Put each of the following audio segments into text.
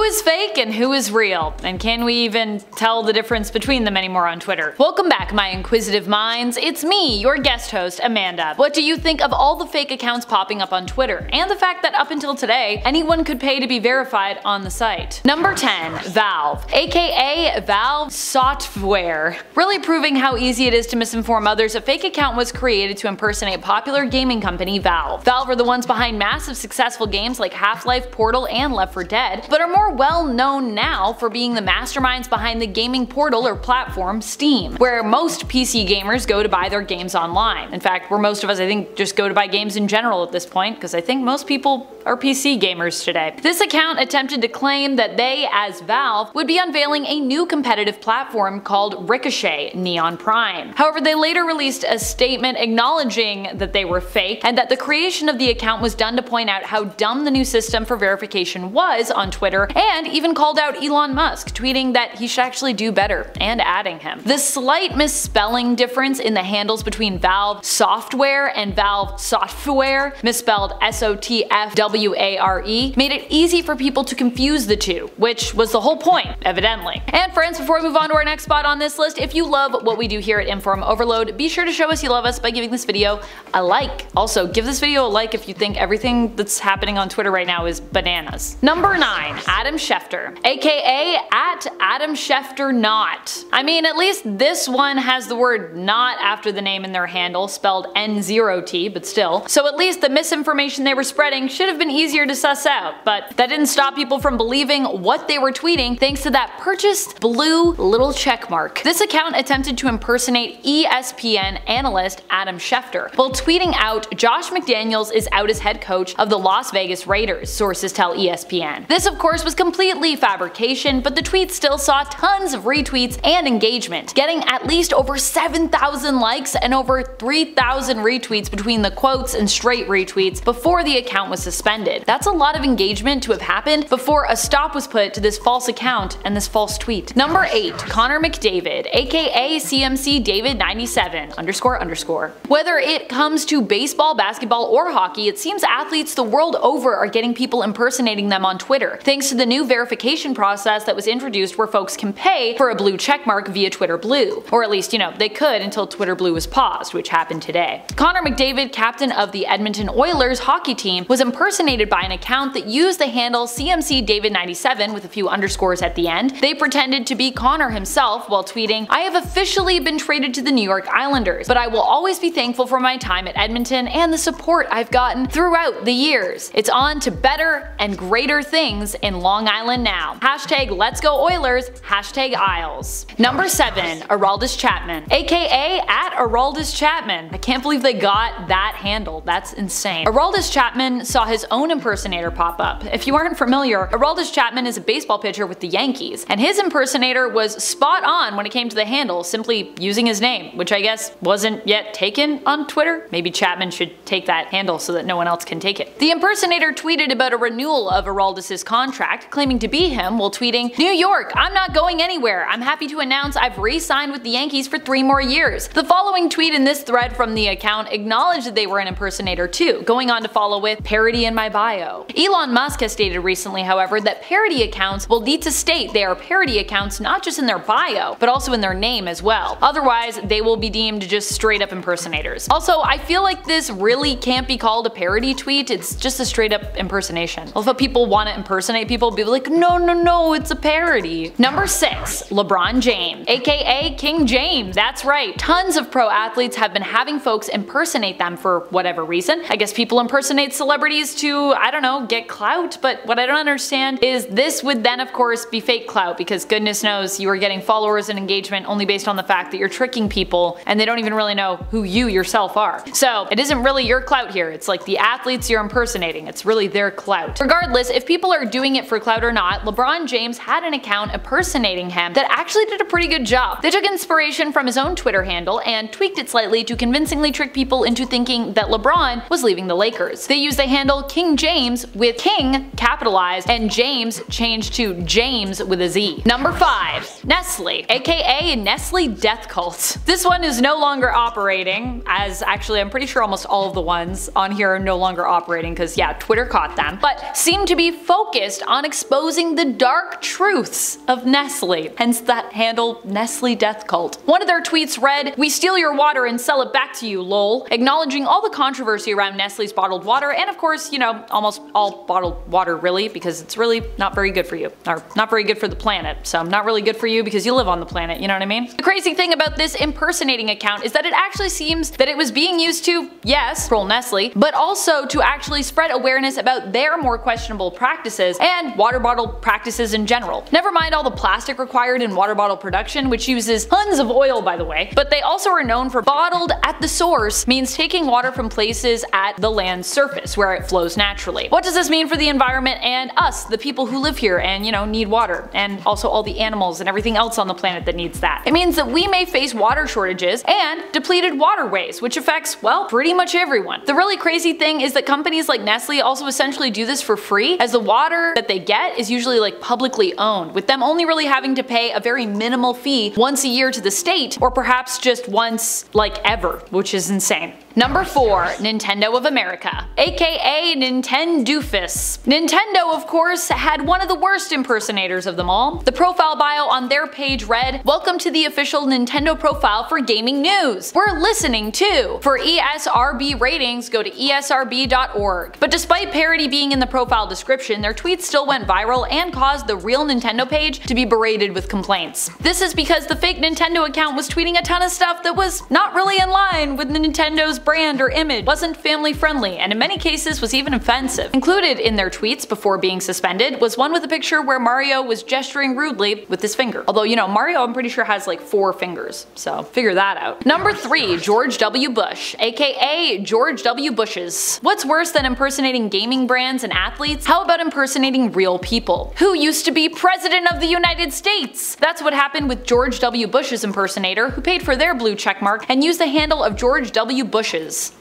is fake and who is real? And can we even tell the difference between them anymore on Twitter? Welcome back, my inquisitive minds. It's me, your guest host, Amanda. What do you think of all the fake accounts popping up on Twitter, and the fact that up until today, anyone could pay to be verified on the site? Number 10. Valve, aka Valve Software. Really proving how easy it is to misinform others, a fake account was created to impersonate popular gaming company Valve. Valve are the ones behind massive successful games like Half-Life, Portal, and Left 4 Dead, but are more well known now for being the masterminds behind the gaming portal or platform Steam, where most PC gamers go to buy their games online. In fact, where most of us I think just go to buy games in general at this point, because I think most people are PC gamers today. This account attempted to claim that they, as Valve, would be unveiling a new competitive platform called Ricochet Neon Prime. However, they later released a statement acknowledging that they were fake and that the creation of the account was done to point out how dumb the new system for verification was on Twitter, and even called out Elon Musk, tweeting that he should actually do better, and adding him. The slight misspelling difference in the handles between Valve Software and Valve Software, misspelled SOTFWARE, made it easy for people to confuse the two, which was the whole point, evidently. And friends, before we move on to our next spot on this list, if you love what we do here at InformOverload, be sure to show us you love us by giving this video a like. Also, give this video a like if you think everything that's happening on Twitter right now is bananas. Number 9. Adam Schefter, aka Adam Schefter Not. I mean, at least this one has the word not after the name in their handle, spelled N0T, but still. So at least the misinformation they were spreading should have been easier to suss out, but that didn't stop people from believing what they were tweeting thanks to that purchased blue little check mark. This account attempted to impersonate ESPN analyst Adam Schefter while tweeting out Josh McDaniels is out as head coach of the Las Vegas Raiders, sources tell ESPN. This of course was completely fabrication, but the tweet still saw tons of retweets and engagement, getting at least over 7,000 likes and over 3,000 retweets between the quotes and straight retweets before the account was suspended. That's a lot of engagement to have happened before a stop was put to this false account and this false tweet. Number 8. Connor McDavid, aka CMC David 97 __. Whether it comes to baseball, basketball, or hockey, it seems athletes the world over are getting people impersonating them on Twitter, thanks to the new verification process that was introduced where folks can pay for a blue checkmark via Twitter Blue. Or at least, they could until Twitter Blue was paused, which happened today. Connor McDavid, captain of the Edmonton Oilers hockey team, was impersonated by an account that used the handle CMC David 97 with a few underscores at the end. They pretended to be Connor himself while tweeting, "I have officially been traded to the New York Islanders, but I will always be thankful for my time at Edmonton and the support I've gotten throughout the years. It's on to better and greater things in Long Island now. Hashtag Let's Go Oilers, hashtag Isles." Number 7. Aroldis Chapman, aka Aroldis Chapman. I can't believe they got that handle, that's insane. Aroldis Chapman saw his own impersonator pop up. If you aren't familiar, Aroldis Chapman is a baseball pitcher with the Yankees, and his impersonator was spot on when it came to the handle, simply using his name, which I guess wasn't yet taken on Twitter. Maybe Chapman should take that handle so that no one else can take it. The impersonator tweeted about a renewal of Aroldis' contract, claiming to be him while tweeting, "New York, I'm not going anywhere. I'm happy to announce I've re-signed with the Yankees for 3 more years." The following tweet in this thread from the account acknowledged that they were an impersonator too, going on to follow with "parody in my bio." Elon Musk has stated recently, however, that parody accounts will need to state they are parody accounts not just in their bio, but also in their name as well. Otherwise, they will be deemed just straight up impersonators. Also, I feel like this really can't be called a parody tweet, it's just a straight up impersonation. Well, if people want to impersonate people, be like, no, it's a parody. Number 6. LeBron James, aka King James. That's right, tons of pro athletes have been having folks impersonate them for whatever reason. I guess people impersonate celebrities to, I don't know, get clout, but what I don't understand is this would then of course be fake clout, because goodness knows you are getting followers and engagement only based on the fact that you're tricking people and they don't even really know who you yourself are. So it isn't really your clout here, it's like the athletes you're impersonating, it's really their clout. Regardless, if people are doing it for clout or not, LeBron James had an account impersonating him that actually did a pretty good job. They took inspiration from his own Twitter handle and tweaked it slightly to convincingly trick people into thinking that LeBron was leaving the Lakers. They used the handle King James with King capitalized and James changed to James with a Z. Number 5. Nestle, aka Nestle Death Cult. This one is no longer operating, as actually I'm pretty sure almost all of the ones on here are no longer operating because yeah, Twitter caught them, but seem to be focused on exposing the dark truths of Nestle, hence that handle Nestle Death Cult. One of their tweets read, "We steal your water and sell it back to you, lol," acknowledging all the controversy around Nestle's bottled water and of course, you know, almost all bottled water really, because it's really not very good for you, or not very good for the planet, so not really good for you because you live on the planet, you know what I mean? The crazy thing about this impersonating account is that it actually seems that it was being used to, yes, troll Nestle, but also to actually spread awareness about their more questionable practices and water bottle practices in general. Never mind all the plastic required in water bottle production, which uses tons of oil by the way, but they also are known for bottled at the source, means taking water from places at the land's surface where it flows naturally. What does this mean for the environment and us, the people who live here and, you know, need water, and also all the animals and everything else on the planet that needs that? It means that we may face water shortages and depleted waterways, which affects, well, pretty much everyone. The really crazy thing is that companies like Nestle also essentially do this for free, as the water that they get is usually like publicly owned, with them only really having to pay a very minimal fee once a year to the state, or perhaps just once like ever, which is insane. Number 4. Nintendo of America, aka Nintendoofus. Nintendo, of course, had one of the worst impersonators of them all. The profile bio on their page read, "Welcome to the official Nintendo profile for gaming news. We're listening too. For ESRB ratings, go to esrb.org. But despite parody being in the profile description, their tweets still went viral and caused the real Nintendo page to be berated with complaints. This is because the fake Nintendo account was tweeting a ton of stuff that was not really in line with Nintendo's brand or image, wasn't family friendly, and in many cases was even offensive. Included in their tweets before being suspended was one with a picture where Mario was gesturing rudely with his finger. Although, you know, Mario I'm pretty sure has like 4 fingers, so figure that out. Number 3. George W. Bush, aka George W. Bushes. What's worse than impersonating gaming brands and athletes? How about impersonating real people? Who used to be President of the United States? That's what happened with George W. Bush's impersonator, who paid for their blue checkmark and used the handle of George W. Bushes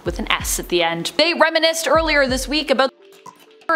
with an S at the end. They reminisced earlier this week about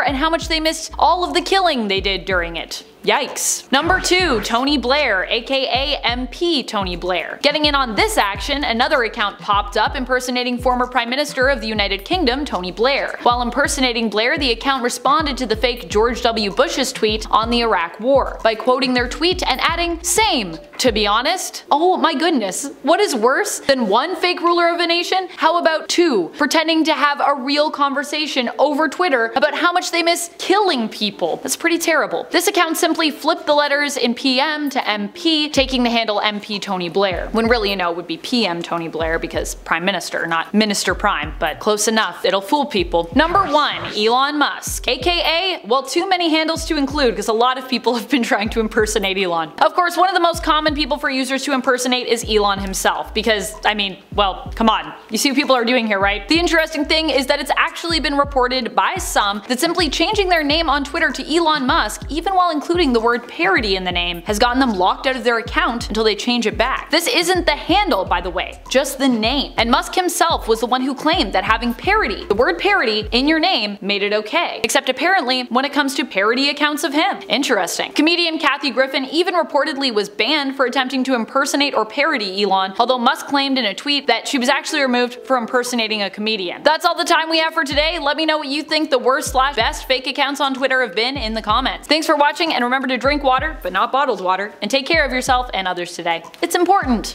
and how much they missed all of the killing they did during it. Yikes. Number 2. Tony Blair, aka MP Tony Blair. Getting in on this action, another account popped up impersonating former Prime Minister of the United Kingdom, Tony Blair. While impersonating Blair, the account responded to the fake George W. Bush's tweet on the Iraq War by quoting their tweet and adding, "Same, to be honest." Oh my goodness, what is worse than one fake ruler of a nation? How about 2 pretending to have a real conversation over Twitter about how much they miss killing people? That's pretty terrible. This account simply flipped the letters in PM to MP, taking the handle MP Tony Blair, when really, you know, it would be PM Tony Blair because Prime Minister, not Minister Prime, but close enough, it'll fool people. Number 1. Elon Musk, aka, well, too many handles to include because a lot of people have been trying to impersonate Elon. Of course, one of the most common people for users to impersonate is Elon himself, because, I mean, well, come on, you see what people are doing here, right? The interesting thing is that it's actually been reported by some that simply changing their name on Twitter to Elon Musk, even while including the word parody in the name, has gotten them locked out of their account until they change it back. This isn't the handle, by the way, just the name. And Musk himself was the one who claimed that having parody, the word parody, in your name made it okay. Except apparently when it comes to parody accounts of him. Interesting. Comedian Kathy Griffin even reportedly was banned for attempting to impersonate or parody Elon, although Musk claimed in a tweet that she was actually removed for impersonating a comedian. That's all the time we have for today. Let me know what you think the worst/best fake accounts on Twitter have been in the comments. Thanks for watching, and remember to drink water, but not bottled water, and take care of yourself and others today. It's important.